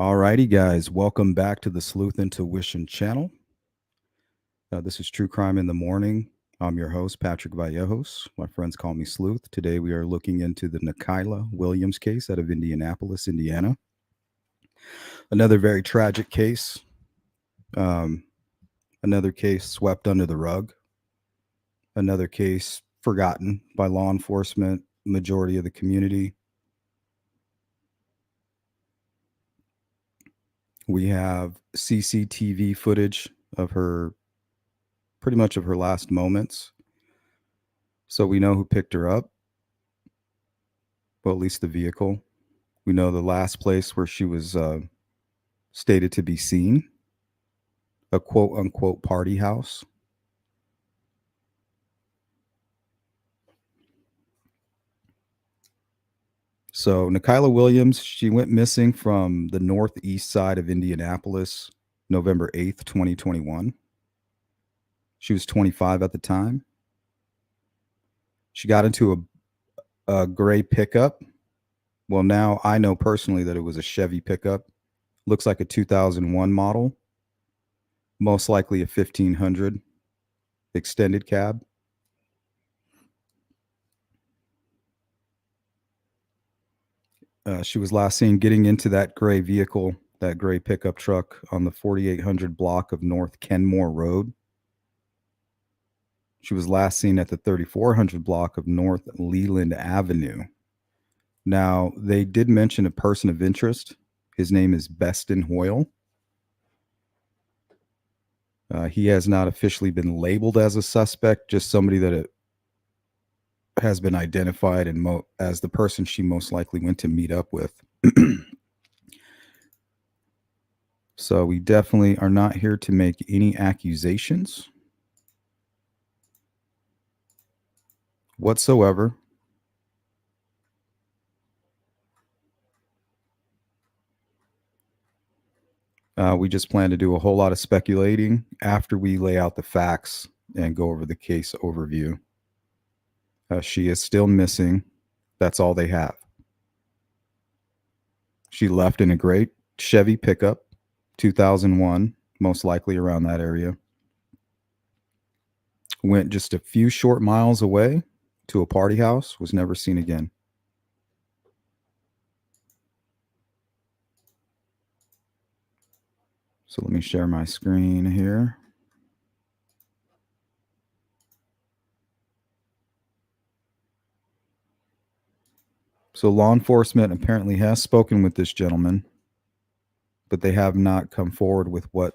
Alrighty, guys, welcome back to the Sleuth Intuition channel. This is True Crime in the Morning. I'm your host, Patrick Vallejos. My friends call me Sleuth. Today we are looking into the Nakyla Williams case out of Indianapolis, Indiana. Another very tragic case. Another case swept under the rug. Another case forgotten by law enforcement, majority of the community. We have CCTV footage of her, pretty much of her last moments. So we know who picked her up. Well, at least the vehicle. We know the last place where she was stated to be seen, a quote unquote party house. So Nakyla Williams, she went missing from the northeast side of Indianapolis, November 8th, 2021. She was 25 at the time. She got into a gray pickup. Well, now I know personally that it was a Chevy pickup. Looks like a 2001 model, most likely a 1500 extended cab. She was last seen getting into that gray vehicle, that gray pickup truck, on the 4800 block of North Kenmore Road. She was last seen at the 3400 block of North Leland Avenue. Now, they did mention a person of interest. His name is Bestin Hoyle. He has not officially been labeled as a suspect, just somebody that has been identified and as the person she most likely went to meet up with. So we definitely are not here to make any accusations whatsoever. We just plan to do a whole lot of speculating after we lay out the facts and go over the case overview. She is still missing. That's all they have. She left in a great Chevy pickup, 2001, most likely around that area. Went just a few short miles away to a party house, was never seen again. So let me share my screen here. So law enforcement apparently has spoken with this gentleman, but they have not come forward with what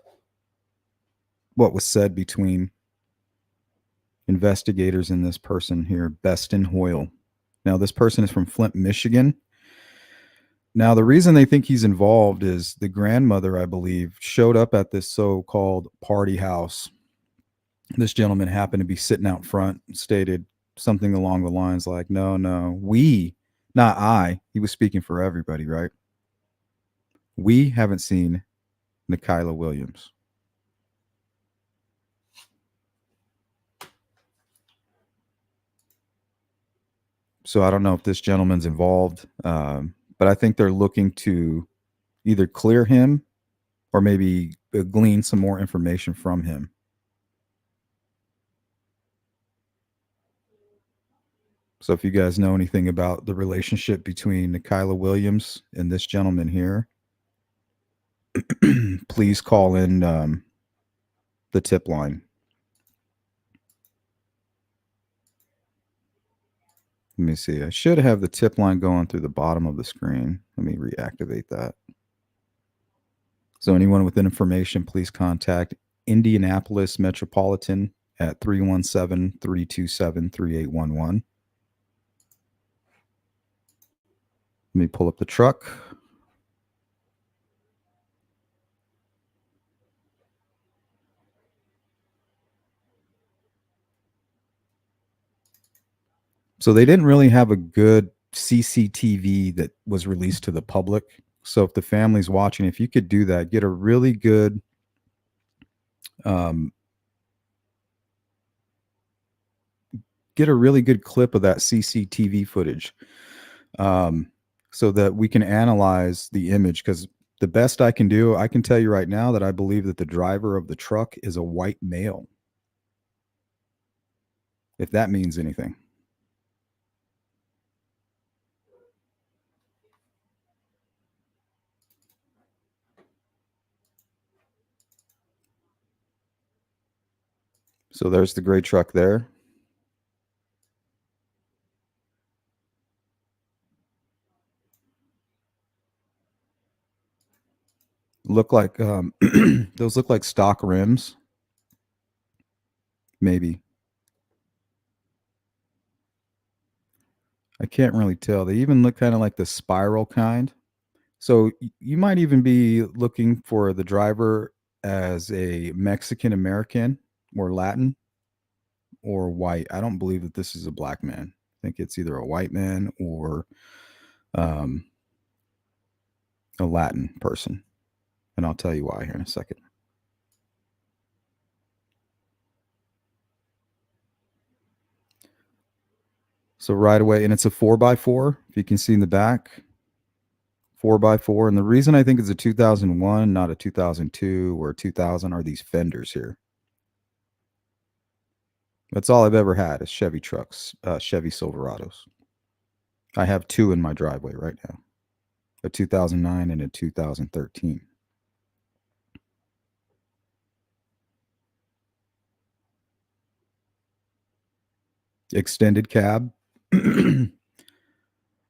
was said between investigators and this person here, Bestin Hoyle. Now, this person is from Flint, Michigan. Now, the reason they think he's involved is the grandmother, I believe, showed up at this so-called party house. This gentleman happened to be sitting out front, stated something along the lines like, no, we, not I, he was speaking for everybody, right? We haven't seen Nakyla Williams. So I don't know if this gentleman's involved, but I think they're looking to either clear him or maybe glean some more information from him. So if you guys know anything about the relationship between Nakyla Williams and this gentleman here, please call in the tip line. Let me see. I should have the tip line going through the bottom of the screen. Let me reactivate that. So anyone with information, please contact Indianapolis Metropolitan at 317-327-3811. Let me pull up the truck. So they didn't really have a good CCTV that was released to the public. So if the family's watching, if you could do that, get a really good clip of that CCTV footage, so that we can analyze the image, because The best I can do, I can tell you right now that I believe that the driver of the truck is a white male, if that means anything. So there's the gray truck there. Look like those look like stock rims, maybe. I can't really tell. They even look kind of like the spiral kind. So you might even be looking for the driver as a Mexican American or Latin or white. I don't believe that this is a black man. I think it's either a white man or um, a Latin person. And I'll tell you why here in a second. So right away, and it's a 4x4, if you can see in the back, 4x4. And the reason I think it's a 2001, not a 2002 or a 2000, are these fenders here. That's all I've ever had is Chevy trucks, Chevy Silverados. I have two in my driveway right now, a 2009 and a 2013. Extended cab.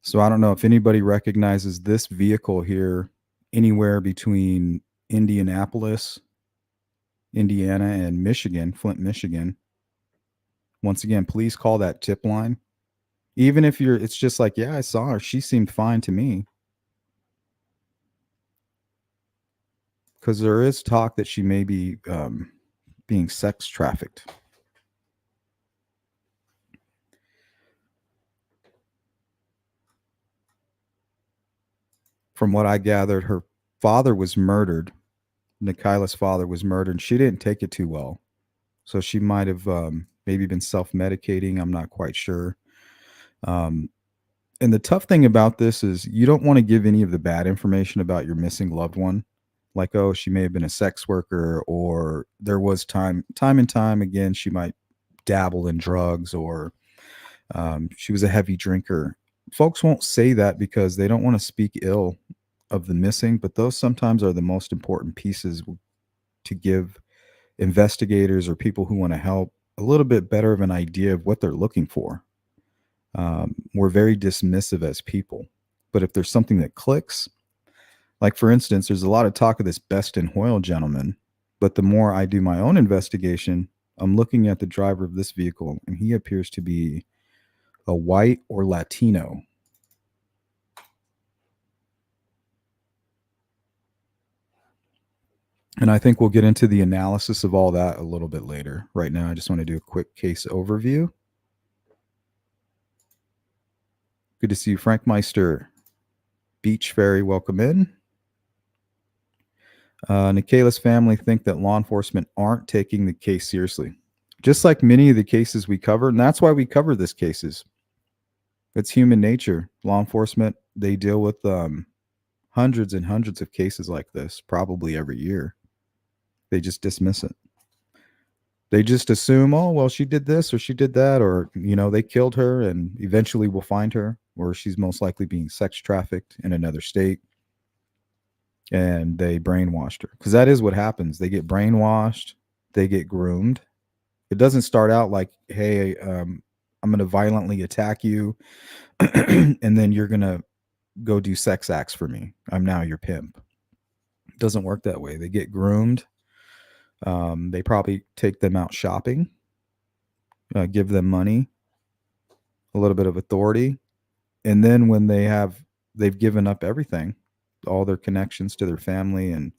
So I don't know if anybody recognizes this vehicle here anywhere between Indianapolis, Indiana, and Michigan, Flint, Michigan. Once again, please call that tip line. Even if it's just like, yeah, I saw her. She seemed fine to me. Because there is talk that she may be being sex trafficked. From what I gathered, her father was murdered. Nakyla's father was murdered, and she didn't take it too well. So she might have maybe been self-medicating. I'm not quite sure. And the tough thing about this is you don't want to give any of the bad information about your missing loved one. Like, oh, she may have been a sex worker, or there was time and time again, she might dabble in drugs, or she was a heavy drinker. Folks won't say that because they don't want to speak ill of the missing, but those sometimes are the most important pieces to give investigators or people who want to help a little bit better of an idea of what they're looking for. We're very dismissive as people, but if there's something that clicks, like for instance, there's a lot of talk of this Bestin Hoyle gentleman, but the more I do my own investigation, I'm looking at the driver of this vehicle, and he appears to be a white or Latino. And I think we'll get into the analysis of all that a little bit later. Right now, I just want to do a quick case overview. Good to see you, Frank Meister. Beach Ferry, welcome in. Nakyla's family think that law enforcement aren't taking the case seriously, just like many of the cases we cover. And that's why we cover these cases. It's human nature. Law enforcement, they deal with hundreds and hundreds of cases like this, probably every year. They just dismiss it. They just assume, oh, well, she did this or she did that, or, they killed her and eventually we'll find her, or she's most likely being sex trafficked in another state. And they brainwashed her, because that is what happens. They get brainwashed, they get groomed. It doesn't start out like, hey, I'm going to violently attack you and then you're going to go do sex acts for me. I'm now your pimp. It doesn't work that way. They get groomed. They probably take them out shopping, give them money, a little bit of authority. And then when they've given up everything, all their connections to their family and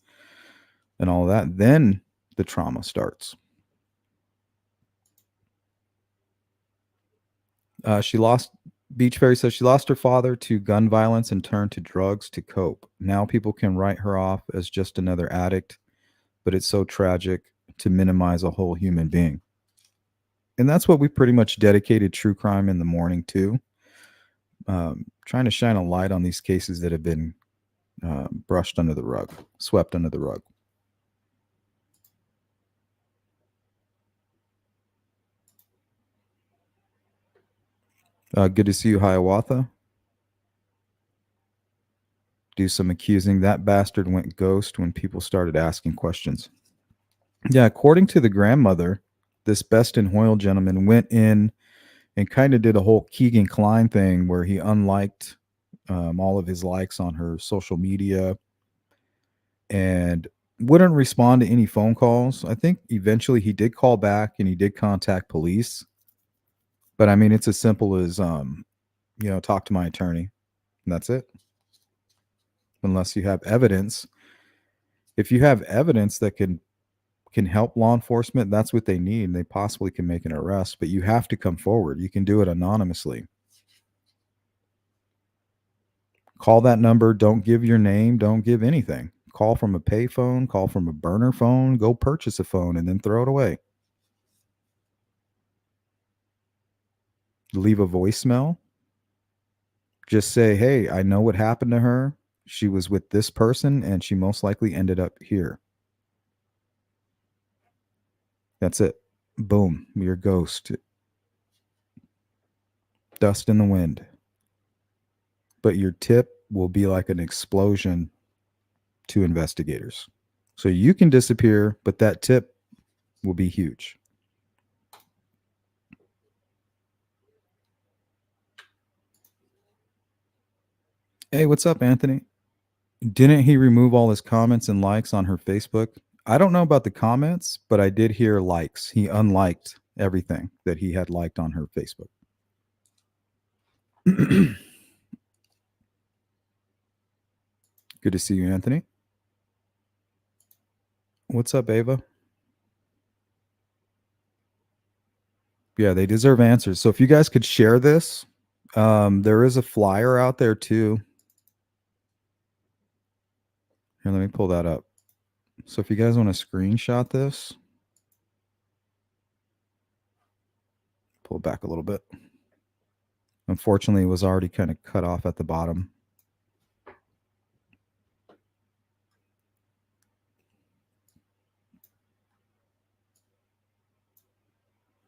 all that, then the trauma starts. Beach Fairy says she lost her father to gun violence and turned to drugs to cope. Now people can write her off as just another addict, but it's so tragic to minimize a whole human being. And that's what we pretty much dedicated True Crime in the Morning to, trying to shine a light on these cases that have been brushed under the rug, swept under the rug. Good to see you, Hiawatha. Do some accusing. That bastard went ghost when people started asking questions. Yeah, according to the grandmother, this Bestin Hoyle gentleman went in and kind of did a whole Keegan Klein thing where he unliked all of his likes on her social media and wouldn't respond to any phone calls. I think eventually he did call back and he did contact police. But I mean, it's as simple as, talk to my attorney. And that's it. Unless you have evidence. If you have evidence that can help law enforcement, that's what they need. They possibly can make an arrest, but you have to come forward. You can do it anonymously. Call that number. Don't give your name. Don't give anything. Call from a payphone. Call from a burner phone. Go purchase a phone and then throw it away. Leave a voicemail. Just say, hey, I know what happened to her. She was with this person and she most likely ended up here. That's it. Boom. You're a ghost. Dust in the wind. But your tip will be like an explosion to investigators. So you can disappear, but that tip will be huge. Hey, what's up, Anthony? Didn't he remove all his comments and likes on her Facebook? I don't know about the comments, but I did hear likes. He unliked everything that he had liked on her Facebook. Good to see you, Anthony. What's up, Ava? Yeah, they deserve answers. So if you guys could share this, there is a flyer out there too. Here, let me pull that up. So if you guys want to screenshot this, pull it back a little bit. Unfortunately, it was already kind of cut off at the bottom.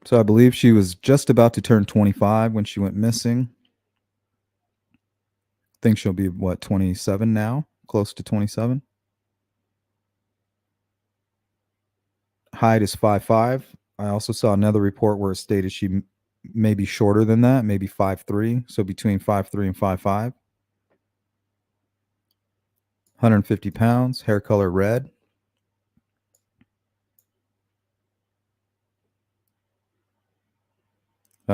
So I believe she was just about to turn 25 when she went missing. I think she'll be, 27 now? Close to 27. Height is 5'5". I also saw another report where it stated she may be shorter than that, maybe 5'3". So between 5'3" and 5'5". 150 pounds, hair color red.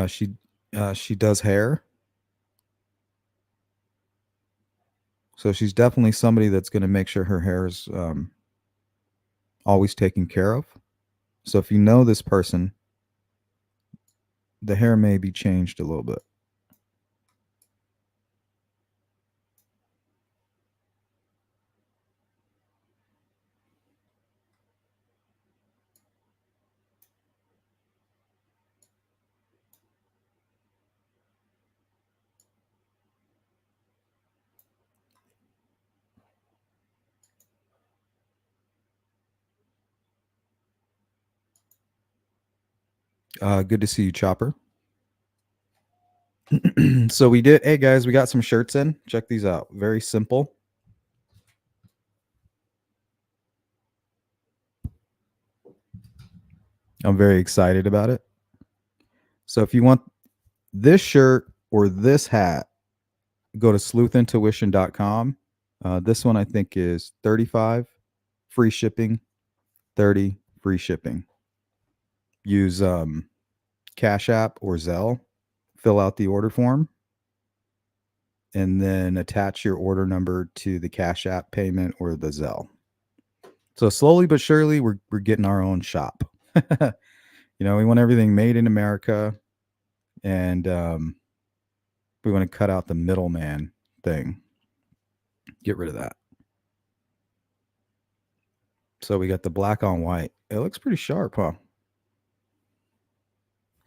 She does hair. So she's definitely somebody that's going to make sure her hair is always taken care of. So if you know this person, the hair may be changed a little bit. Good to see you, Chopper. So we did. Hey guys, we got some shirts in. Check these out. Very simple. I'm very excited about it. So if you want this shirt or this hat, go to sleuthintuition.com. This one I think is 35 free shipping, 30 free shipping. Use Cash App or Zelle. Fill out the order form and then attach your order number to the Cash App payment or the Zelle. So slowly but surely, we're getting our own shop. We want everything made in America, and we want to cut out the middleman thing. Get rid of that. So we got the black on white. It looks pretty sharp, huh?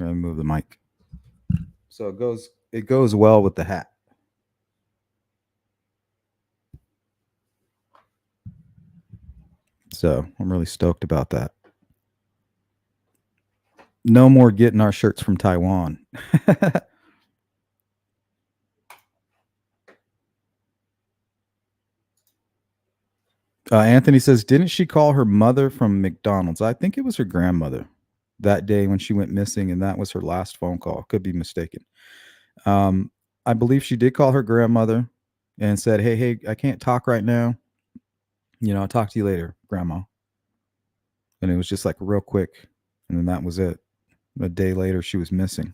I'm gonna move the mic. So it goes well with the hat. So I'm really stoked about that. No more getting our shirts from Taiwan. Anthony says, didn't she call her mother from McDonald's? I think it was her grandmother that day when she went missing, and that was her last phone call. Could be mistaken. I believe she did call her grandmother and said, hey, I can't talk right now. I'll talk to you later, Grandma. And it was just like real quick. And then that was it. A day later, she was missing.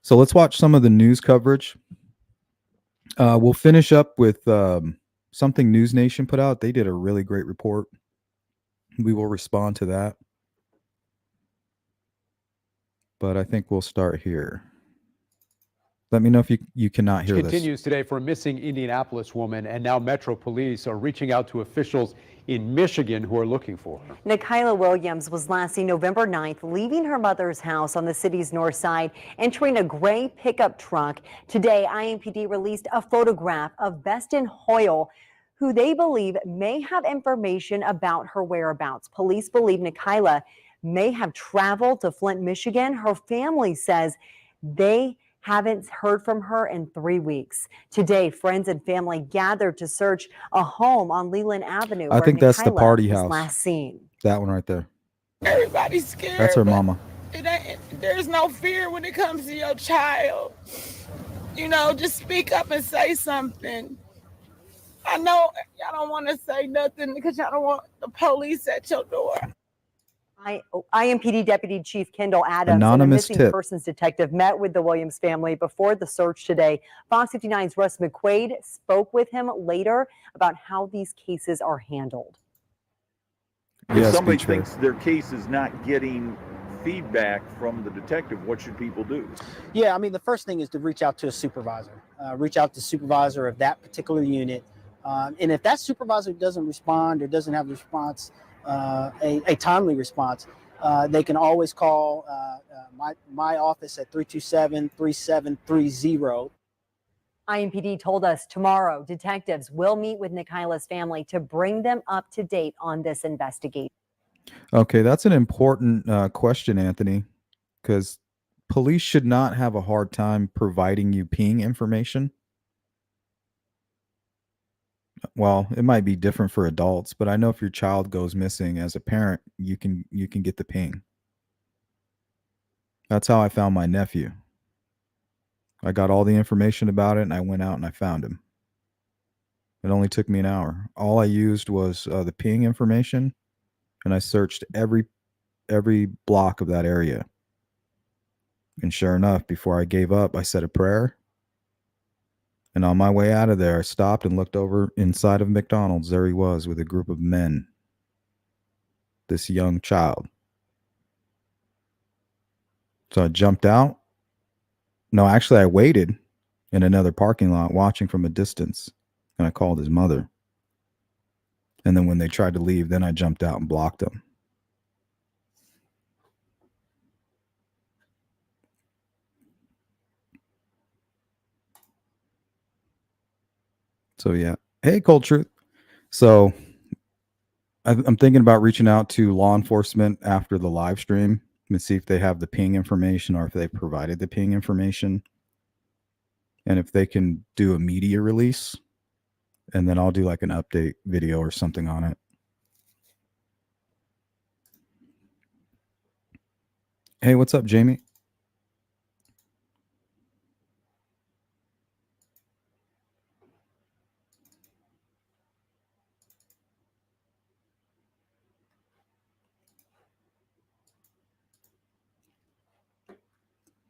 So let's watch some of the news coverage. We'll finish up with something News Nation put out. They did a really great report. We will respond to that. But I think we'll start here. Let me know if you cannot hear this. Continues today for a missing Indianapolis woman, and now Metro Police are reaching out to officials in Michigan who are looking for her. Nakyla Williams was last seen November 9th leaving her mother's house on the city's north side, entering a gray pickup truck. Today, IMPD released a photograph of Bestin Hoyle, who they believe may have information about her whereabouts. Police believe Nakyla may have traveled to Flint, Michigan. Her family says they haven't heard from her in 3 weeks. Today, friends and family gathered to search a home on Leland Avenue. I think that's the Nakyla party was house. last seen. That one right there. Everybody's scared. That's her mama. There's no fear when it comes to your child. Just speak up and say something. I know y'all don't want to say nothing because y'all don't want the police at your door. IMPD Deputy Chief Kendall Adams Anonymous and the missing tip. persons detective met with the Williams family before the search today. Fox 59's Russ McQuaid spoke with him later about how these cases are handled. If somebody thinks their case is not getting feedback from the detective, what should people do? Yeah, I mean, the first thing is to reach out to a supervisor. Reach out to the supervisor of that particular unit. And if that supervisor doesn't respond or doesn't have a response, a timely response, they can always call my office at 327-3730. IMPD told us tomorrow detectives will meet with Nakyla's family to bring them up to date on this investigation. Okay, that's an important question, Anthony, because police should not have a hard time providing you ping information. Well, it might be different for adults, but I know if your child goes missing as a parent, you can get the ping. That's how I found my nephew. I got all the information about it and I went out and I found him. It only took me an hour. All I used was the ping information, and I searched every block of that area. And sure enough, before I gave up, I said a prayer. And on my way out of there, I stopped and looked over inside of McDonald's. There he was with a group of men. This young child. So I jumped out. No, actually, I waited in another parking lot watching from a distance. And I called his mother. And then when they tried to leave, then I jumped out and blocked them. So yeah. Hey, Cold Truth. So I'm thinking about reaching out to law enforcement after the live stream and see if they have the ping information or if they provided the ping information. And if they can do a media release. And then I'll do like an update video or something on it. Hey, what's up, Jamie?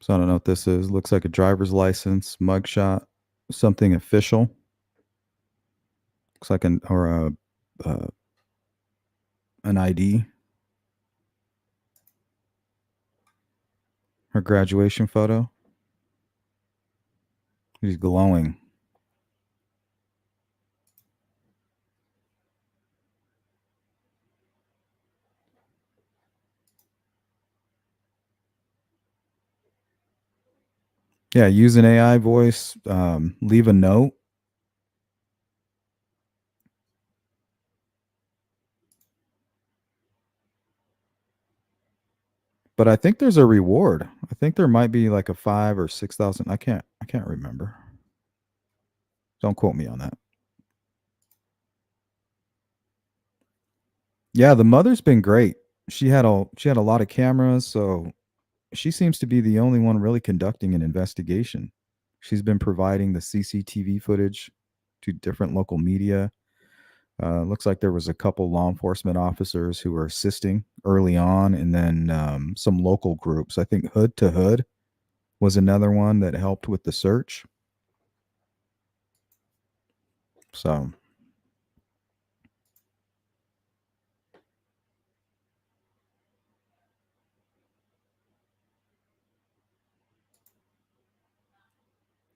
So I don't know what this is. Looks like a driver's license, mugshot, something official. Looks like an ID. Her graduation photo. He's glowing. Yeah, use an AI voice. Leave a note. But I think there's a reward. I think there might be like a 5 or 6,000. I can't remember. Don't quote me on that. Yeah, the mother's been great. She had a lot of cameras, so she seems to be the only one really conducting an investigation. She's been providing the CCTV footage to different local media. Looks like there was a couple law enforcement officers who were assisting early on, and then some local groups. I think Hood to Hood was another one that helped with the search. So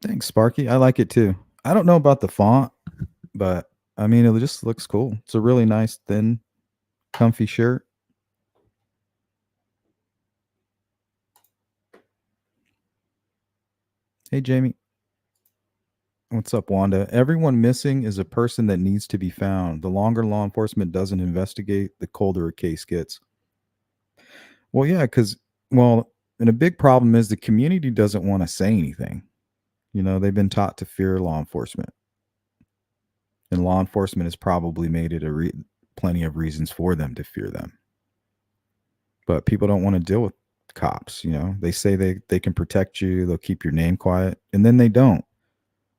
thanks, Sparky. I like it too. I don't know about the font, but I mean, it just looks cool. It's a really nice, thin, comfy shirt. Hey, Jamie. What's up, Wanda? Everyone missing is a person that needs to be found. The longer law enforcement doesn't investigate, the colder a case gets. Well, yeah, and a big problem is the community doesn't want to say anything. You know, they've been taught to fear law enforcement. And law enforcement has probably made it plenty of reasons for them to fear them. But people don't want to deal with cops, you know. They say they can protect you, they'll keep your name quiet, and then they don't.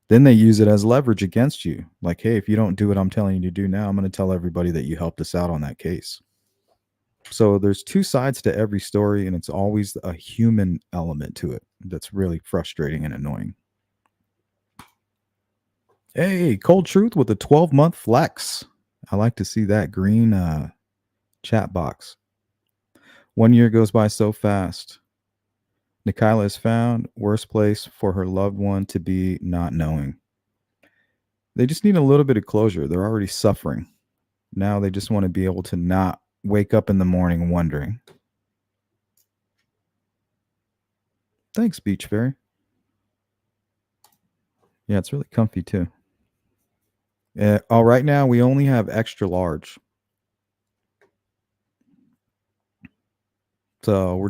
Then they use it as leverage against you. Like, hey, if you don't do what I'm telling you to do now, I'm going to tell everybody that you helped us out on that case. So there's two sides to every story, and it's always a human element to it that's really frustrating and annoying. Hey, Cold Truth with a 12-month flex. I like to see that green chat box. 1 year goes by so fast. Nakyla is found. Worst place for her loved one to be, not knowing. They just need a little bit of closure. They're already suffering. Now they just want to be able to not wake up in the morning wondering. Thanks, Beach Fairy. Yeah, it's really comfy too. Right now we only have extra large. So we're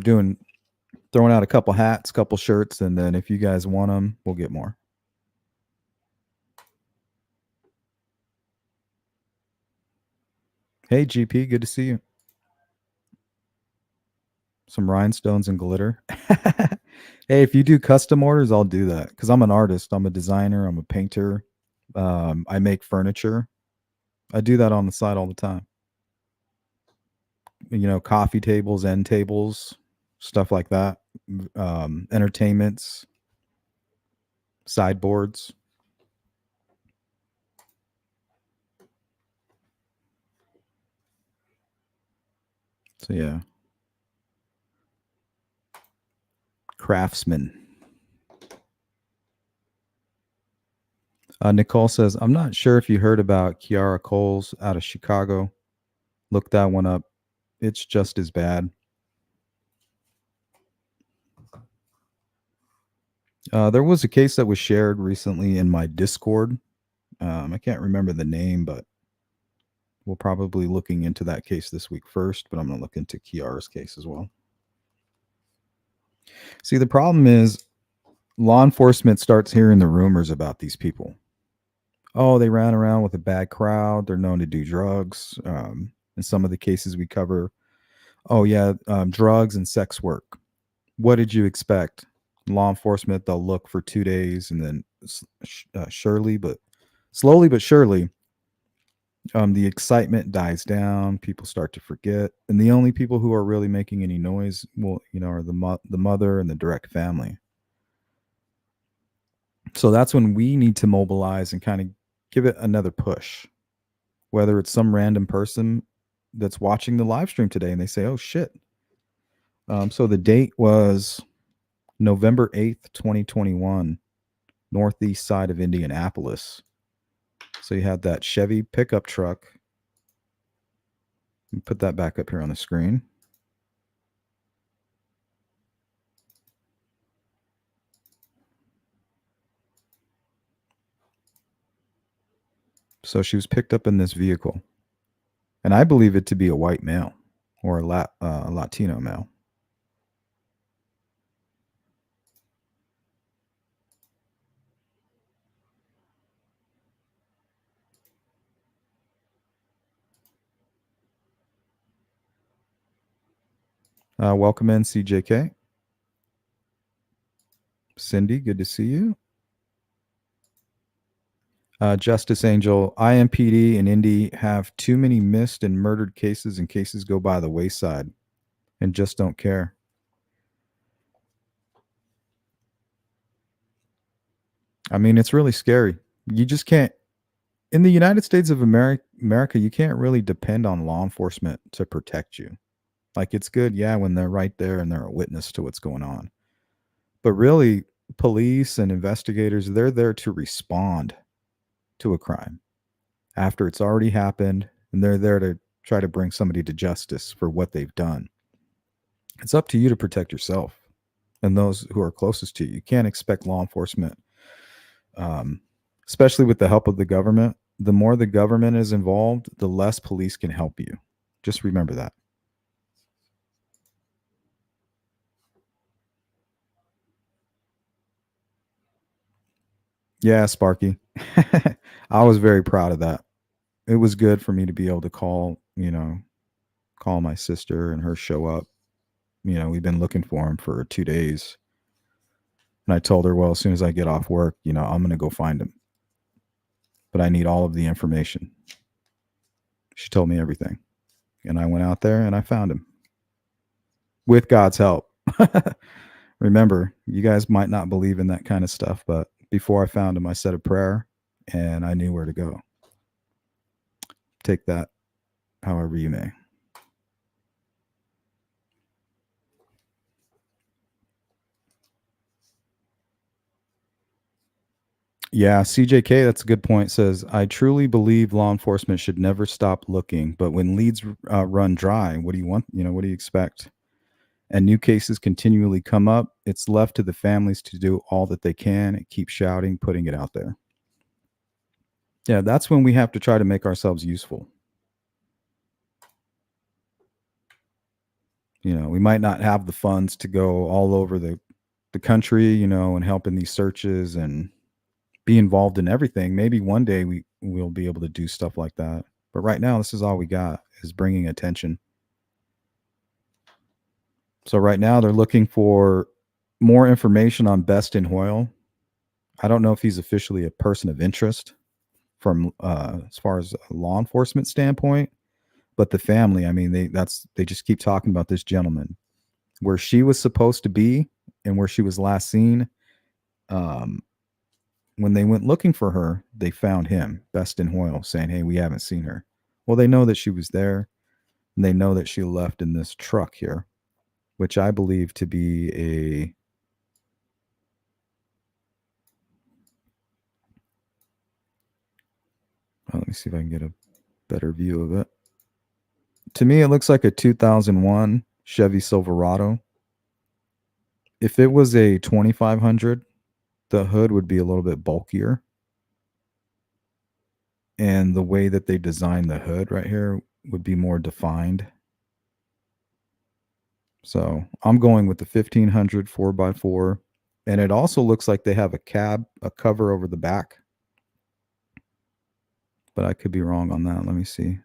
throwing out a couple hats, couple shirts, and then if you guys want them, we'll get more. Hey, GP, good to see you. Some rhinestones and glitter. Hey, if you do custom orders, I'll do that because I'm an artist. I'm a designer. I'm a painter. I make furniture. I do that on the side all the time. You know, coffee tables, end tables, stuff like that. Entertainments, sideboards. So yeah. Craftsman. Nicole says, I'm not sure if you heard about Kiara Coles out of Chicago. Look that one up. It's just as bad. There was a case that was shared recently in my Discord. I can't remember the name, but we'll probably looking into that case this week first, but I'm going to look into Kiara's case as well. See, the problem is law enforcement starts hearing the rumors about these people. Oh, they ran around with a bad crowd. They're known to do drugs. In some of the cases we cover, oh, yeah, drugs and sex work. What did you expect? Law enforcement, they'll look for 2 days and then slowly but surely, the excitement dies down. People start to forget. And the only people who are really making any noise, are the mother and the direct family. So that's when we need to mobilize and kind of give it another push, whether it's some random person that's watching the live stream today and they say, oh, shit. So the date was November 8th, 2021, northeast side of Indianapolis. So you had that Chevy pickup truck. Put that back up here on the screen. So she was picked up in this vehicle. And I believe it to be a white male or a Latino male. Welcome in, CJK. Cindy, good to see you. Justice Angel, IMPD and Indy have too many missed and murdered cases, and cases go by the wayside and just don't care. I mean, it's really scary. You just can't, in the United States of America, you can't really depend on law enforcement to protect you. Like, it's good, yeah, when they're right there and they're a witness to what's going on. But really, police and investigators, they're there to respond to a crime after it's already happened, and they're there to try to bring somebody to justice for what they've done. It's up to you to protect yourself and those who are closest to you. You can't expect law enforcement, especially with the help of the government. The more the government is involved, the less police can help you. Just remember that. Yeah, Sparky. I was very proud of that. It was good for me to be able to call my sister and her show up. We've been looking for him for 2 days. And I told her, well, as soon as I get off work, I'm going to go find him. But I need all of the information. She told me everything. And I went out there and I found him. With God's help. Remember, you guys might not believe in that kind of stuff, but before I found him, I said a prayer and I knew where to go. Take that however you may. Yeah, CJK, that's a good point. Says, I truly believe law enforcement should never stop looking, but when leads run dry, what do you want? What do you expect? And new cases continually come up. It's left to the families to do all that they can and keep shouting, putting it out there. Yeah, that's when we have to try to make ourselves useful. We might not have the funds to go all over the country, and help in these searches and be involved in everything. Maybe one day we'll be able to do stuff like that. But right now, this is all we got, is bringing attention. So right now they're looking for more information on Bestin Hoyle. I don't know if he's officially a person of interest from as far as a law enforcement standpoint, but the family, I mean, they just keep talking about this gentleman, where she was supposed to be and where she was last seen. When they went looking for her, they found him, Bestin Hoyle, saying, hey, we haven't seen her. Well, they know that she was there, and they know that she left in this truck here, which I believe to be a let me see if I can get a better view of it. To me, it looks like a 2001 Chevy Silverado. If it was a 2500, the hood would be a little bit bulkier. And the way that they designed the hood right here would be more defined. So I'm going with the 1500 4x4. And it also looks like they have a cover over the back. But I could be wrong on that. Let me see.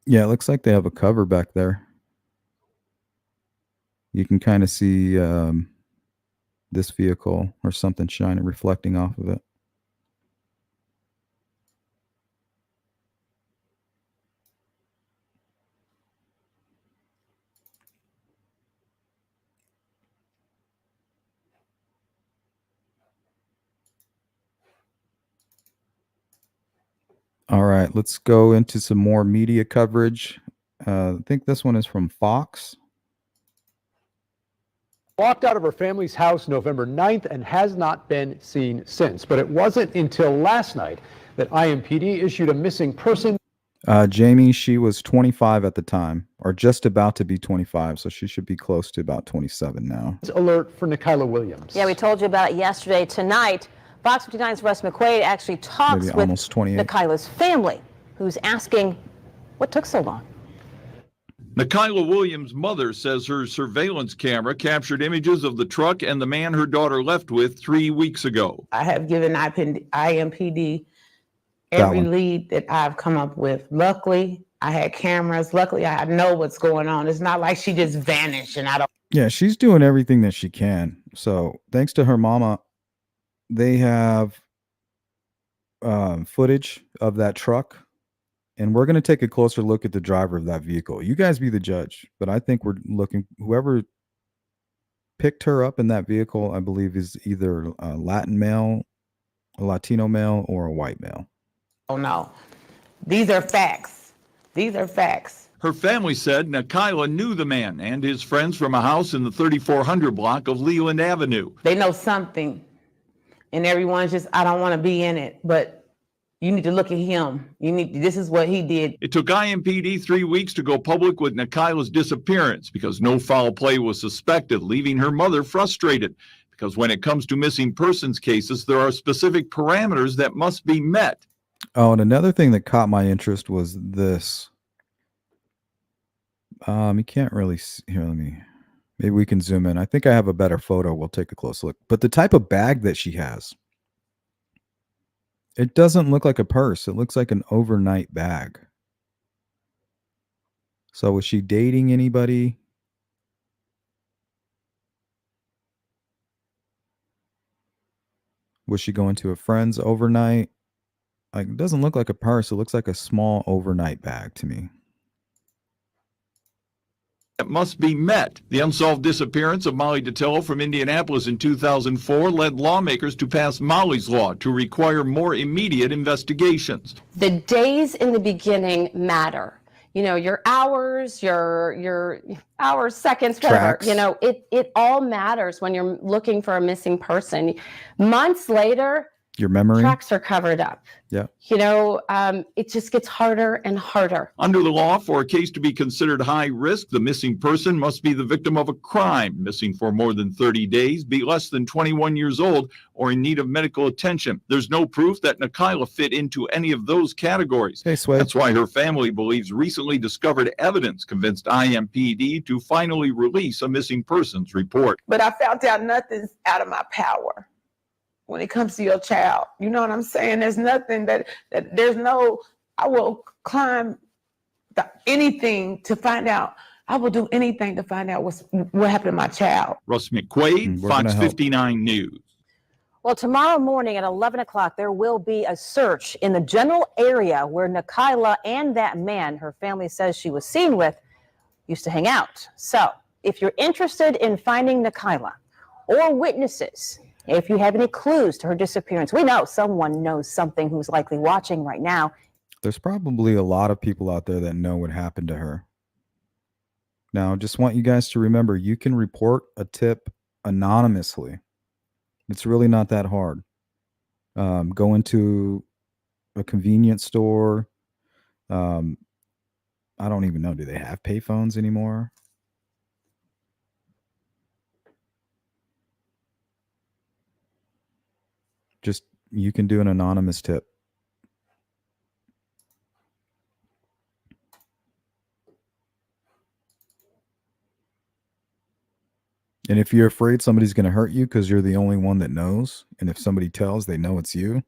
Yeah, it looks like they have a cover back there. You can kind of see this vehicle or something shining, reflecting off of it. All right, let's go into some more media coverage. I think this one is from Fox. Walked out of her family's house November 9th and has not been seen since. But it wasn't until last night that IMPD issued a missing person. Jamie, she was 25 at the time, or just about to be 25, so she should be close to about 27 now. Alert for Nakyla Williams. Yeah, we told you about it yesterday. Tonight, Fox 59's Russ McQuaid actually talks with Nakyla's family, who's asking what took so long. Nakyla Williams' mother says her surveillance camera captured images of the truck and the man her daughter left with 3 weeks ago. I have given IMPD every lead that I've come up with. Luckily, I had cameras. Luckily, I know what's going on. It's not like she just vanished and I don't. Yeah, she's doing everything that she can. So thanks to her mama, they have footage of that truck. And we're going to take a closer look at the driver of that vehicle. You guys be the judge. But I think we're looking, whoever picked her up in that vehicle, I believe, is either a Latin male, a Latino male, or a white male. Oh, no. These are facts. These are facts. Her family said Nakyla knew the man and his friends from a house in the 3400 block of Leland Avenue. They know something. And everyone's just, I don't want to be in it. But you need to look at him. This is what he did. It took IMPD 3 weeks to go public with Nakyla's disappearance because no foul play was suspected, leaving her mother frustrated. Because when it comes to missing persons cases, there are specific parameters that must be met. Oh, and another thing that caught my interest was this. You can't really see. Here, maybe we can zoom in. I think I have a better photo. We'll take a close look. But the type of bag that she has, it doesn't look like a purse. It looks like an overnight bag. So was she dating anybody? Was she going to a friend's overnight? Like, it doesn't look like a purse. It looks like a small overnight bag to me. That must be met. The unsolved disappearance of Molly Datillo from Indianapolis in 2004 led lawmakers to pass Molly's Law to require more immediate investigations. The days in the beginning matter. You know, your hours, your hours, seconds, whatever. Tracks. You know, it all matters when you're looking for a missing person. Months later, Your memory? tracks are covered up. Yeah. You know, it just gets harder and harder. Under the law, for a case to be considered high risk, the missing person must be the victim of a crime, missing for more than 30 days, be less than 21 years old, or in need of medical attention. There's no proof that Nakyla fit into any of those categories. Hey, Sway. That's why her family believes recently discovered evidence convinced IMPD to finally release a missing persons report. But I found out nothing's out of my power when it comes to your child. You know what I'm saying? There's nothing that there's no, I will climb anything to find out. I will do anything to find out what happened to my child. Russ McQuaid, We're gonna Fox help. 59 News. Well, tomorrow morning at 11 o'clock, there will be a search in the general area where Nakyla and that man her family says she was seen with used to hang out. So if you're interested in finding Nakyla or witnesses, if you have any clues to her disappearance, we know someone knows something who's likely watching right now. There's probably a lot of people out there that know what happened to her. Now, just want you guys to remember, you can report a tip anonymously. It's really not that hard. Go into a convenience store. I don't even know. Do they have payphones anymore? Just, you can do an anonymous tip. And if you're afraid somebody's going to hurt you because you're the only one that knows, and if somebody tells, they know it's you.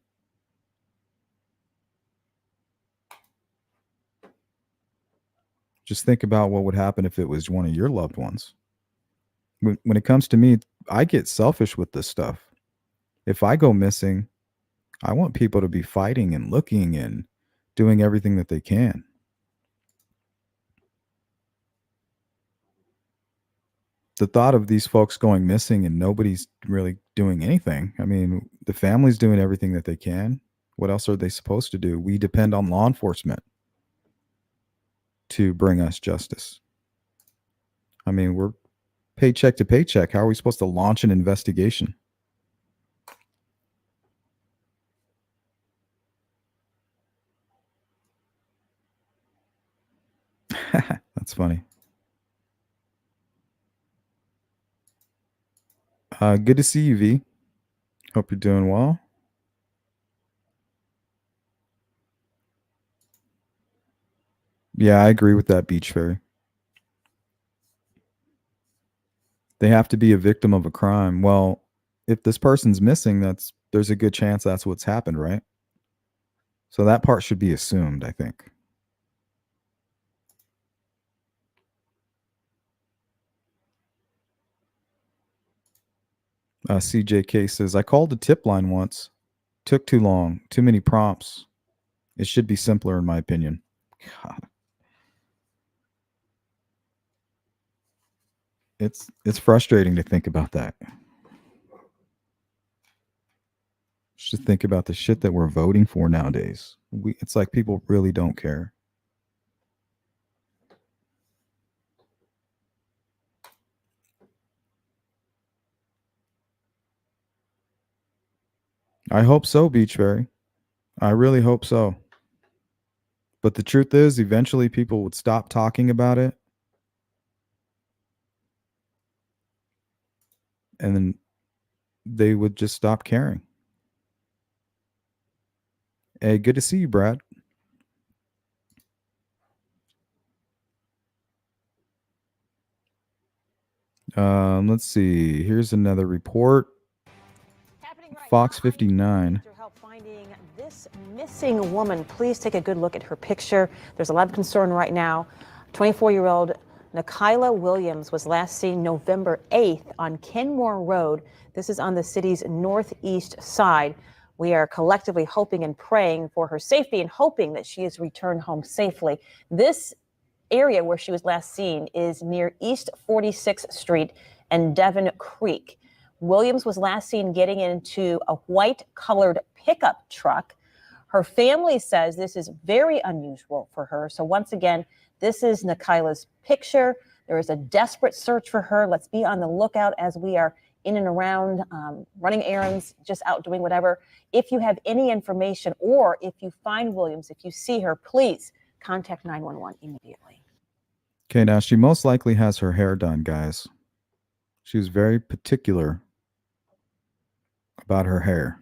Just think about what would happen if it was one of your loved ones. When it comes to me, I get selfish with this stuff. If I go missing, I want people to be fighting and looking and doing everything that they can. The thought of these folks going missing and nobody's really doing anything. I mean, the family's doing everything that they can. What else are they supposed to do? We depend on law enforcement to bring us justice. I mean, we're paycheck to paycheck. How are we supposed to launch an investigation? That's funny. Good to see you, V. Hope you're doing well. Yeah, I agree with that, Beach Fairy. They have to be a victim of a crime. Well, if this person's missing, there's a good chance that's what's happened, right? So that part should be assumed, I think. CJK says, I called the tip line once. Took too long. Too many prompts. It should be simpler, in my opinion. God. It's frustrating to think about that. Just think about the shit that we're voting for nowadays. It's like people really don't care. I hope so, Beachberry. I really hope so. But the truth is, eventually people would stop talking about it. And then they would just stop caring. Hey, good to see you, Brad. Let's see. Here's another report. Fox 59. Help finding this missing woman. Please take a good look at her picture. There's a lot of concern right now. 24-year-old Nakyla Williams was last seen November 8th on Kenmore Road. This is on the city's northeast side. We are collectively hoping and praying for her safety and hoping that she is returned home safely. This area where she was last seen is near East 46th Street and Devon Creek. Williams was last seen getting into a white-colored pickup truck. Her family says this is very unusual for her. So once again, this is Nakyla's picture. There is a desperate search for her. Let's be on the lookout as we are in and around, running errands, just out doing whatever. If you have any information or if you find Williams, if you see her, please contact 911 immediately. Okay, now she most likely has her hair done, guys. She was very particular about her hair.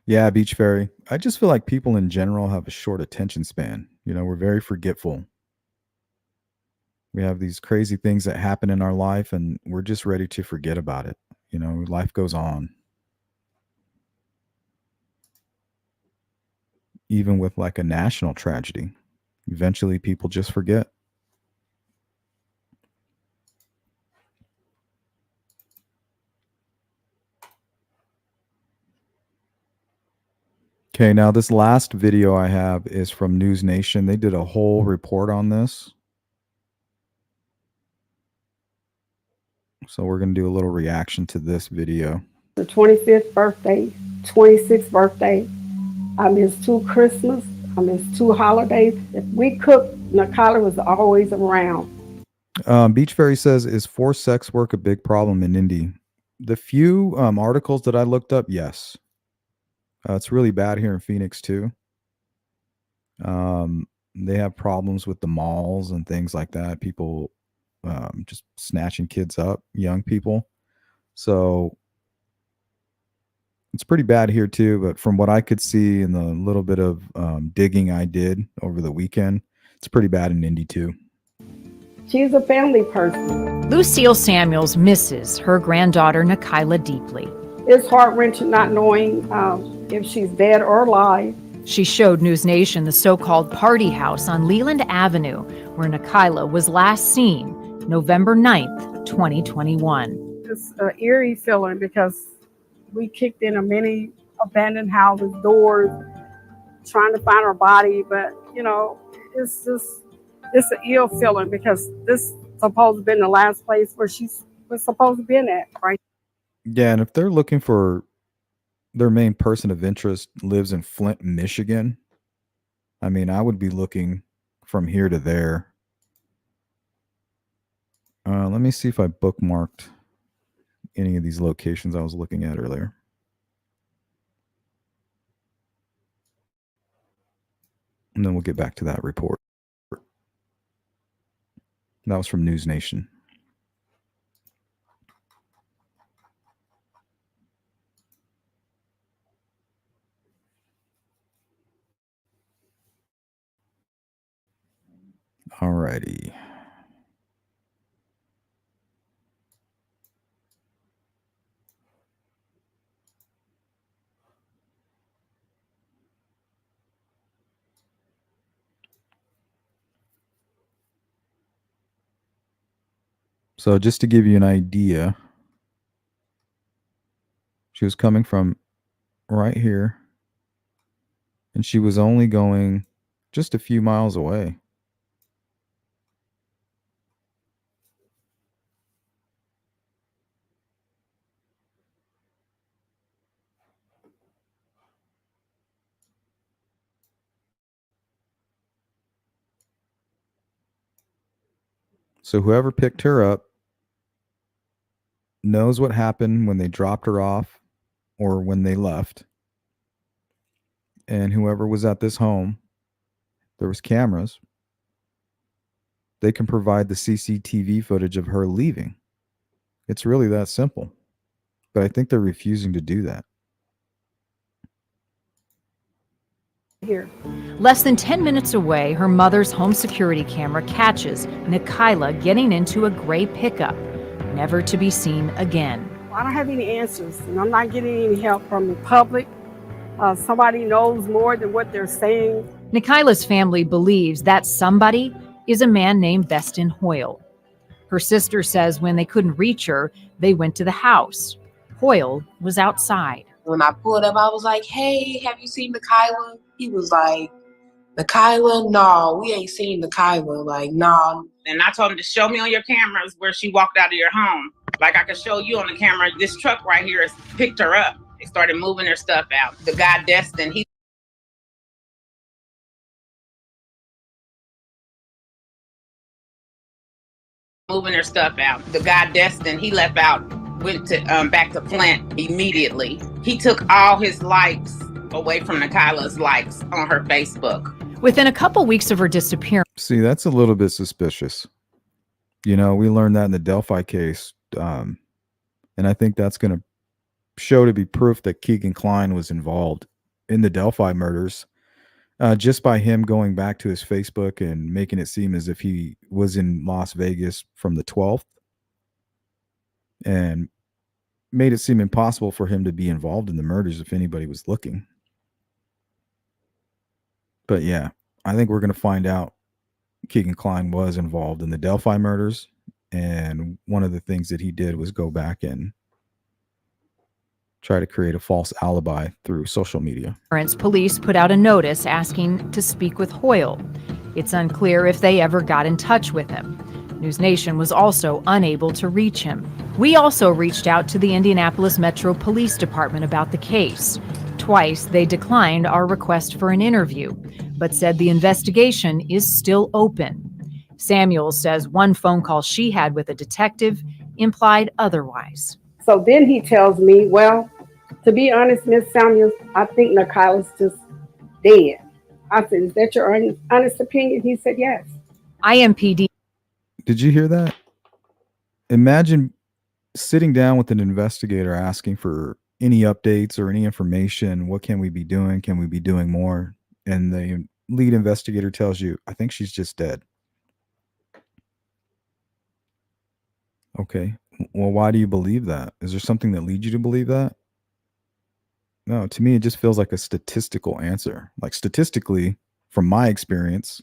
Yeah, Beach Fairy. I just feel like people in general have a short attention span. You know, we're very forgetful. We have these crazy things that happen in our life and we're just ready to forget about it. You know, life goes on. Even with like a national tragedy, eventually people just forget. Okay, now this last video I have is from News Nation. They did a whole report on this. So we're going to do a little reaction to this video. The 25th birthday, 26th birthday. I missed 2 Christmas. I missed 2 holidays. If we cooked, Nakyla was always around. Beach Fairy says, is forced sex work a big problem in Indy? The few articles that I looked up, yes. It's really bad here in Phoenix too. They have problems with the malls and things like that. People just snatching kids up, young people. So it's pretty bad here too. But from what I could see in the little bit of digging I did over the weekend, it's pretty bad in Indy too. She's a family person. Lucille Samuels misses her granddaughter Nakyla deeply. It's heart-wrenching not knowing if she's dead or alive. She showed News Nation the so-called party house on Leland Avenue, where Nakyla was last seen November 9th, 2021. It's an eerie feeling because we kicked in many abandoned houses, doors, trying to find her body. But, you know, it's an ill feeling because this is supposed to have been the last place where she was supposed to be at, right? Yeah, and if they're looking for their main person of interest lives in Flint, Michigan, I mean, I would be looking from here to there. Let me see if I bookmarked any of these locations I was looking at earlier. And then we'll get back to that report. That was from News Nation. Alrighty. So just to give you an idea, she was coming from right here, and she was only going just a few miles away. So whoever picked her up knows what happened when they dropped her off or when they left. And whoever was at this home, there was cameras. They can provide the CCTV footage of her leaving. It's really that simple. But I think they're refusing to do that. Here. Less than 10 minutes away, her mother's home security camera catches Nakyla getting into a gray pickup, never to be seen again. I don't have any answers, and I'm not getting any help from the public. Somebody knows more than what they're saying. Nakyla's family believes that somebody is a man named Bestin Hoyle. Her sister says when they couldn't reach her, they went to the house. Hoyle was outside. When I pulled up, I was like, hey, have you seen Nakyla? He was like, Nakyla? No, we ain't seen Nakyla. Like, no. And I told him to show me on your cameras where she walked out of your home. Like I could show you on the camera, this truck right here has picked her up. They started moving her stuff out. The guy, Destin, he moving her stuff out. The guy, Destin, he left out, went to back to plant immediately. He took all his likes away from Nakyla's likes on her Facebook. Within a couple weeks of her disappearance. See, that's a little bit suspicious. You know, we learned that in the Delphi case. And I think that's going to show to be proof that Keegan Kline was involved in the Delphi murders. Just by him going back to his Facebook and making it seem as if he was in Las Vegas from the 12th. And made it seem impossible for him to be involved in the murders if anybody was looking. But yeah, I think we're going to find out Keegan Kline was involved in the Delphi murders. And one of the things that he did was go back and try to create a false alibi through social media. Police put out a notice asking to speak with Hoyle. It's unclear if they ever got in touch with him. News Nation was also unable to reach him. We also reached out to the Indianapolis Metro Police Department about the case. Twice, they declined our request for an interview, but said the investigation is still open. Samuel says one phone call she had with a detective implied otherwise. So then he tells me, well, to be honest, Miss Samuels, I think Nakyla's just dead. I said, is that your honest opinion? He said, yes. IMPD. Did you hear that? Imagine sitting down with an investigator asking for any updates or any information. What can we be doing? Can we be doing more? And the lead investigator tells you, I think she's just dead. Okay. Well, why do you believe that? Is there something that leads you to believe that? No, to me, it just feels like a statistical answer. Like statistically, from my experience.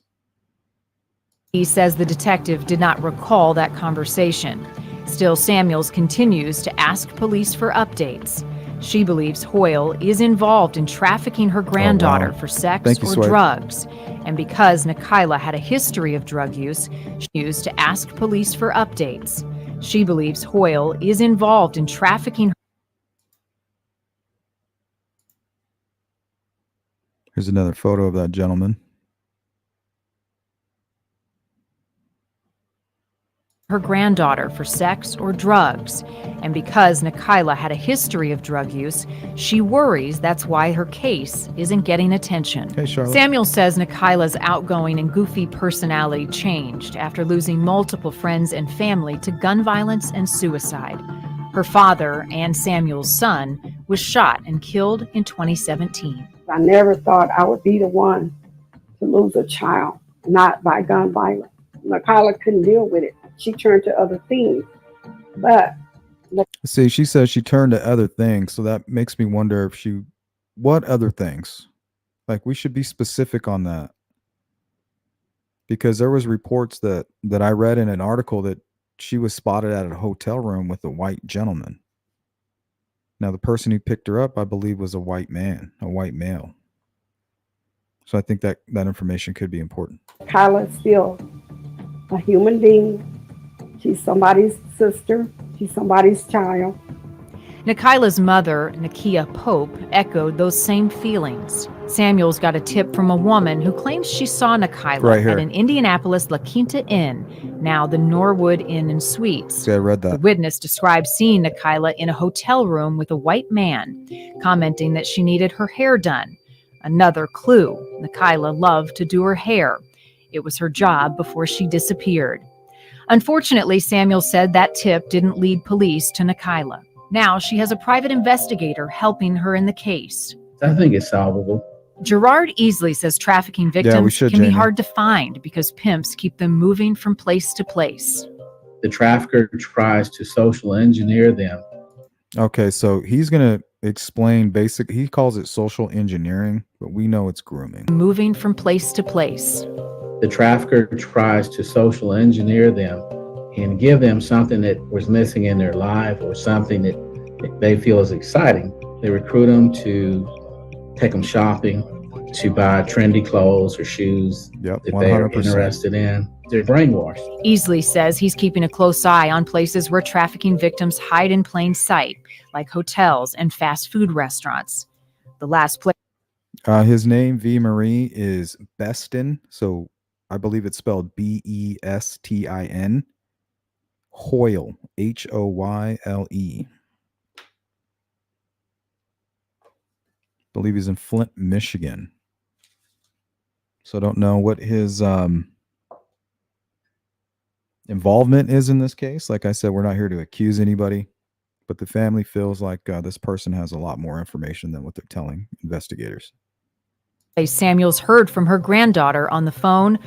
He says the detective did not recall that conversation. Still, Samuels continues to ask police for updates. She believes Hoyle is involved in trafficking her granddaughter for sex or drugs. And because Nakyla had a history of drug use, she used to ask police for updates. She believes Hoyle is involved in trafficking. Here's another photo of that gentleman. Her granddaughter for sex or drugs. And because Nakyla had a history of drug use, she worries that's why her case isn't getting attention. Hey, Charlotte. Samuel says Nakyla's outgoing and goofy personality changed after losing multiple friends and family to gun violence and suicide. Her father and Samuel's son was shot and killed in 2017. I never thought I would be the one to lose a child, not by gun violence. Nakyla couldn't deal with it. She turned to other things. But see, she says she turned to other things. So that makes me wonder if what other things? Like, we should be specific on that. Because there was reports that I read in an article that she was spotted at a hotel room with a white gentleman. Now, the person who picked her up, I believe, was a white man, a white male. So I think that information could be important. Kyla is still a human being. She's somebody's sister. She's somebody's child. Nakyla's mother, Nakia Pope, echoed those same feelings. Samuels got a tip from a woman who claims she saw Nakyla at an Indianapolis La Quinta Inn, now the Norwood Inn and Suites. Yeah, I read that. The witness described seeing Nakyla in a hotel room with a white man, commenting that she needed her hair done. Another clue, Nakyla loved to do her hair. It was her job before she disappeared. Unfortunately, Samuel said that tip didn't lead police to Nakyla. Now she has a private investigator helping her in the case. I think it's solvable. Gerard Easley says trafficking victims can be hard to find because pimps keep them moving from place to place. The trafficker tries to social engineer them. Okay, so he's going to explain he calls it social engineering, but we know it's grooming. Moving from place to place. The trafficker tries to social engineer them and give them something that was missing in their life or something that they feel is exciting. They recruit them to take them shopping, to buy trendy clothes or shoes that 100%. they are interested in. They're brainwashed. Easley says he's keeping a close eye on places where trafficking victims hide in plain sight, like hotels and fast food restaurants. The last place. His name, V. Marie, is Bestin. So I believe it's spelled Bestin. Hoyle, Hoyle. Believe he's in Flint, Michigan. So I don't know what his involvement is in this case. Like I said, we're not here to accuse anybody, but the family feels like this person has a lot more information than what they're telling investigators. Samuels heard from her granddaughter on the phone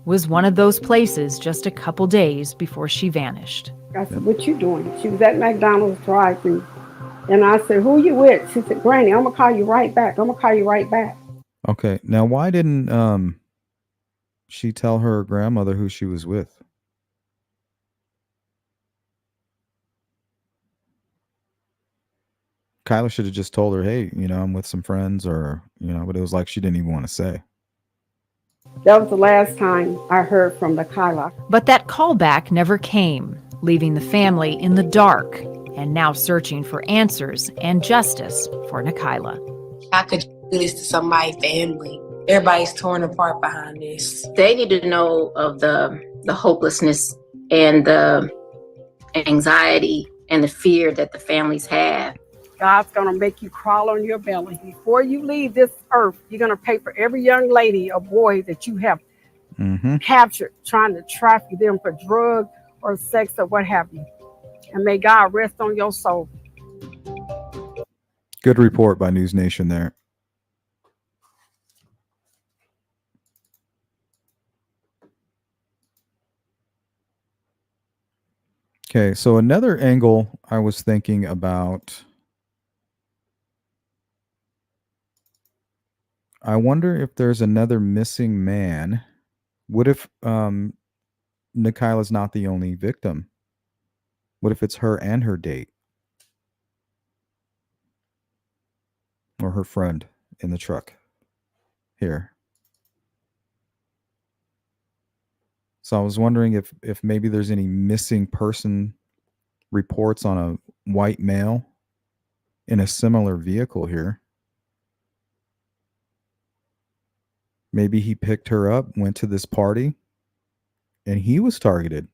was one of those places just a couple days before she vanished. I said, "What you doing?" She was at McDonald's drive-thru. And I said, "Who you with?" She said, "Granny, I'm going to call you right back. I'm going to call you right back." Okay. Now, why didn't she tell her grandmother who she was with? Kyla should have just told her, "Hey, I'm with some friends," or, but it was like she didn't even want to say. That was the last time I heard from Nakyla. But that callback never came, leaving the family in the dark and now searching for answers and justice for Nakyla. I could do this to somebody's family. Everybody's torn apart behind this. They need to know of the hopelessness and the anxiety and the fear that the families have. God's going to make you crawl on your belly. Before you leave this earth, you're going to pay for every young lady or boy that you have captured, trying to traffic them for drug or sex or what have you. And may God rest on your soul. Good report by News Nation there. Okay, so another angle I was thinking about, I wonder if there's another missing man. What if Nakyla's not the only victim? What if it's her and her date? Or her friend in the truck here. So I was wondering if maybe there's any missing person reports on a white male in a similar vehicle here. Maybe he picked her up, went to this party, and he was targeted.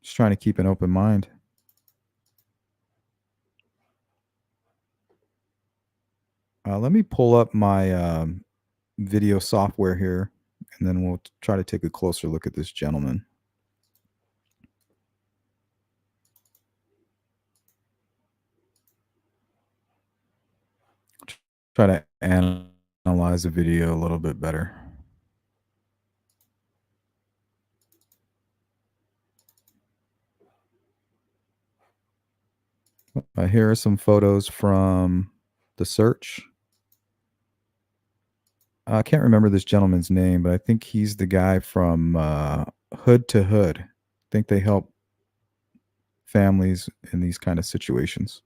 Just trying to keep an open mind. Let me pull up my video software here, and then we'll try to take a closer look at this gentleman. Try to analyze the video a little bit better. Here are some photos from the search. I can't remember this gentleman's name, but I think he's the guy from Hood to Hood. I think they help families in these kind of situations.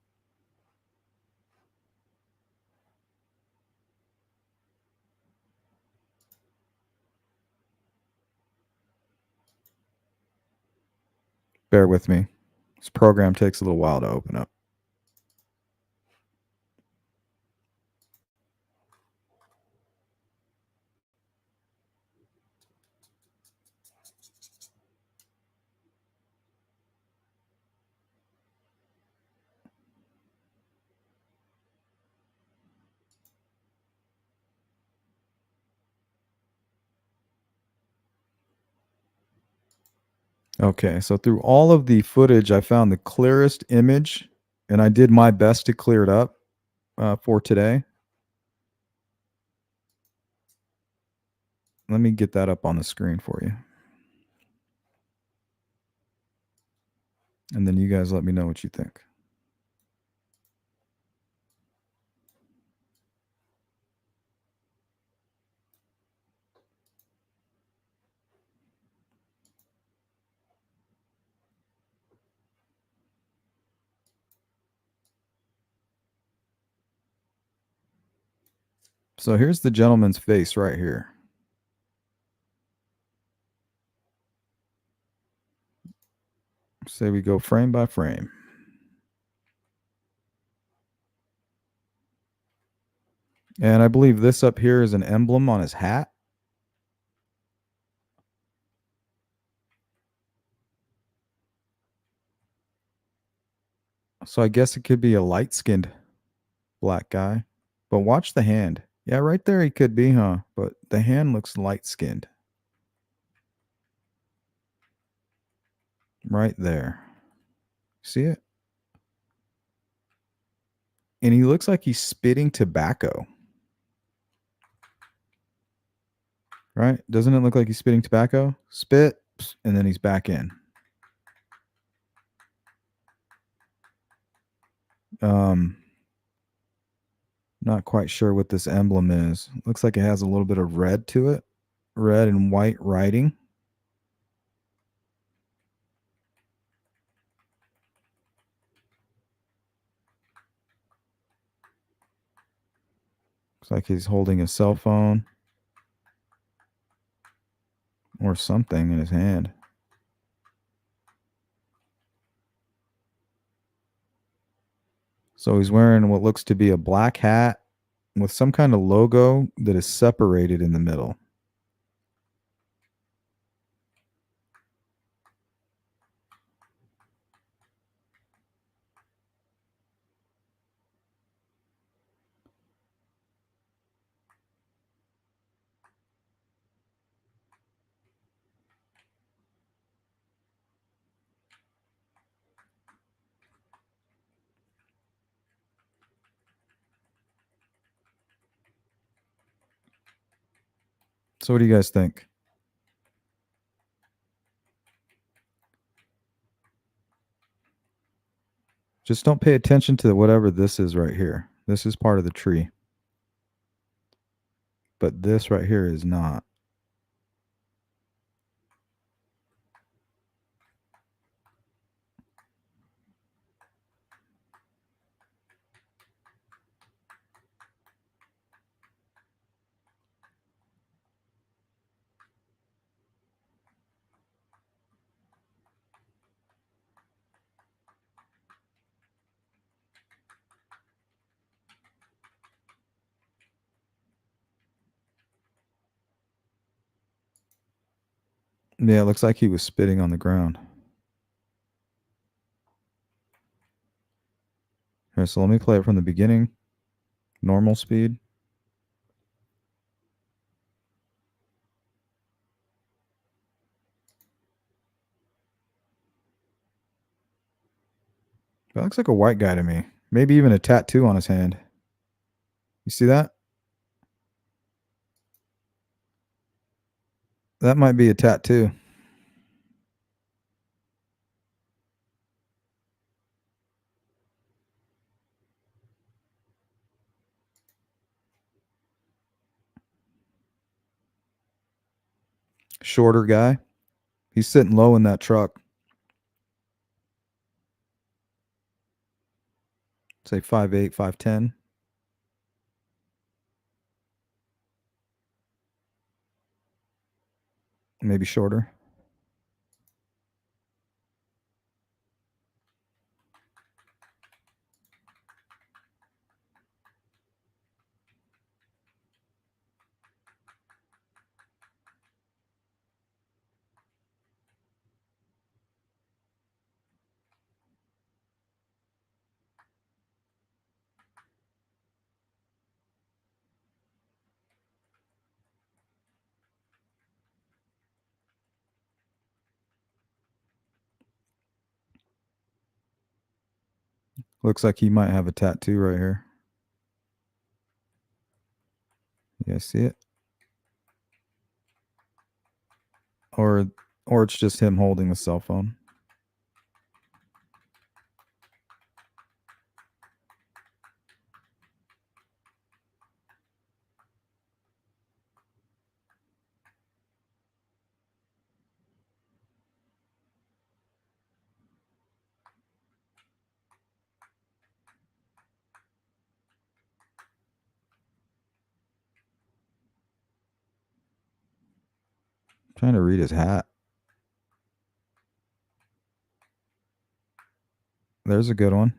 Bear with me. This program takes a little while to open up. Okay, so through all of the footage, I found the clearest image, and I did my best to clear it up for today. Let me get that up on the screen for you. And then you guys let me know what you think. So here's the gentleman's face right here. Say we go frame by frame. And I believe this up here is an emblem on his hat. So I guess it could be a light-skinned black guy. But watch the hand. Yeah, right there he could be, huh? But the hand looks light-skinned. Right there. See it? And he looks like he's spitting tobacco. Right? Doesn't it look like he's spitting tobacco? Spit, and then he's back in. Not quite sure what this emblem is. Looks like it has a little bit of red to it. Red and white writing. Looks like he's holding a cell phone or something in his hand. So he's wearing what looks to be a black hat with some kind of logo that is separated in the middle. So what do you guys think? Just don't pay attention to whatever this is right here. This is part of the tree. But this right here is not. Yeah, it looks like he was spitting on the ground. Here, so let me play it from the beginning. Normal speed. That looks like a white guy to me. Maybe even a tattoo on his hand. You see that? That might be a tattoo. Shorter guy. He's sitting low in that truck. Say 5'8", 5'10". Maybe shorter. Looks like he might have a tattoo right here. You guys see it? Or it's just him holding the cell phone. Trying to read his hat. There's a good one.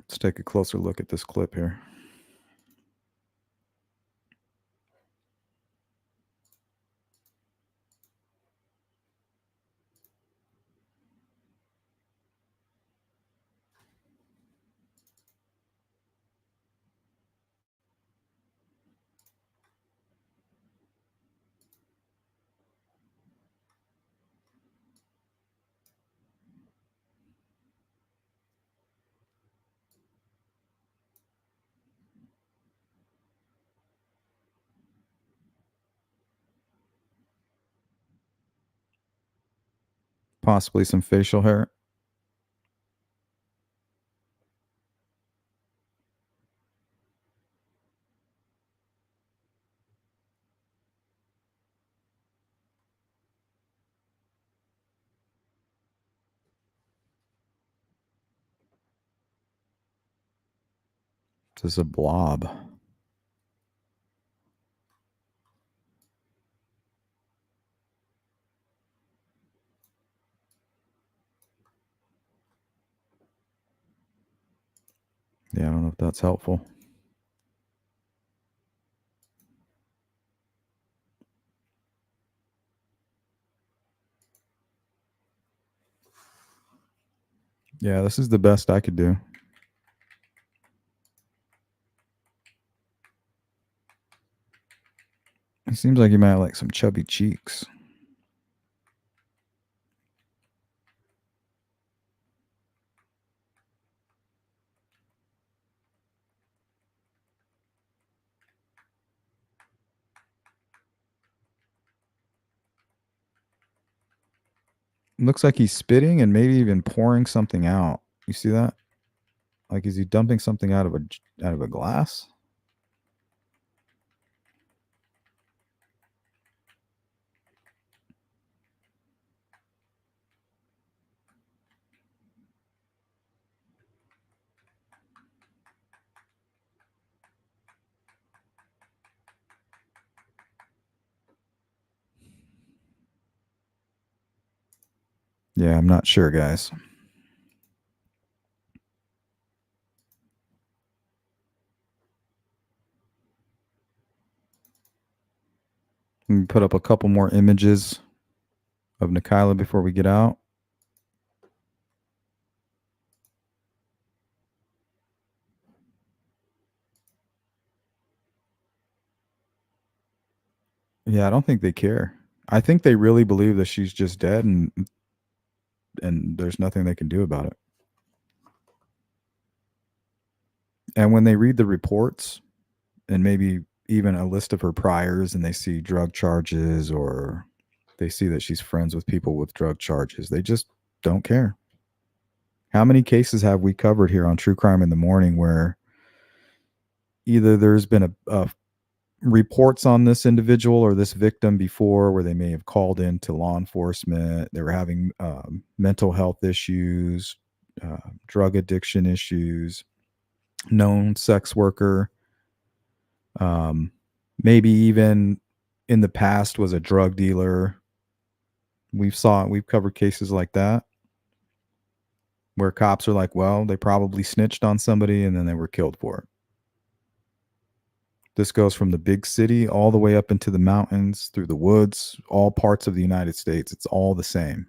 Let's take a closer look at this clip here. Possibly some facial hair. This is a blob. Yeah, I don't know if that's helpful. Yeah, this is the best I could do. It seems like you might have like some chubby cheeks. Looks like he's spitting and maybe even pouring something out. You see that? Like, is he dumping something out of a glass? Yeah, I'm not sure, guys. Let me put up a couple more images of Nakyla before we get out. Yeah, I don't think they care. I think they really believe that she's just dead and there's nothing they can do about it. And when they read the reports and maybe even a list of her priors and they see drug charges or they see that she's friends with people with drug charges, they just don't care. How many cases have we covered here on True Crime in the Morning where either there's been a reports on this individual or this victim before where they may have called in to law enforcement, they were having mental health issues, drug addiction issues, known sex worker, maybe even in the past was a drug dealer. We've covered cases like that where cops are like, well, they probably snitched on somebody and then they were killed for it. This goes from the big city all the way up into the mountains, through the woods, all parts of the United States. It's all the same.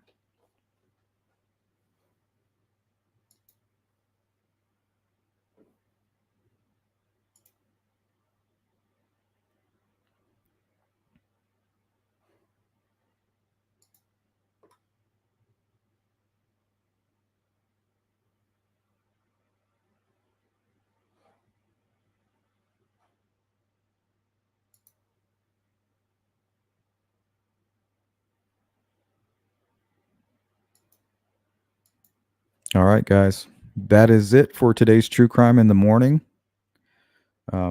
All right, guys. That is it for today's True Crime in the Morning.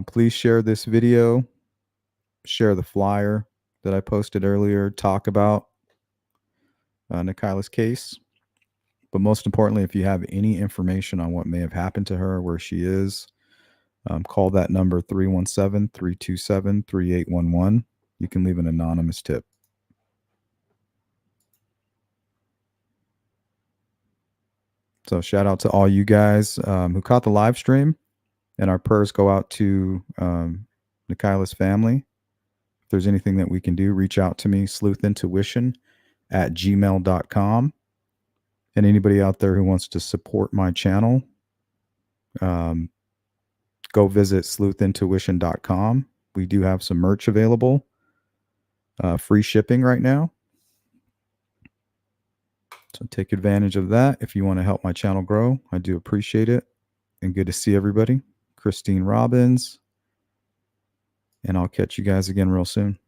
Please share this video. Share the flyer that I posted earlier. Talk about Nakyla's case. But most importantly, if you have any information on what may have happened to her, where she is, call that number 317-327-3811. You can leave an anonymous tip. So shout out to all you guys who caught the live stream, and our prayers go out to Nakyla's family. If there's anything that we can do, reach out to me, sleuthintuition@gmail.com. And anybody out there who wants to support my channel, go visit sleuthintuition.com. We do have some merch available, free shipping right now. So take advantage of that if you want to help my channel grow. I do appreciate it. And good to see everybody. Christine Robbins. And I'll catch you guys again real soon.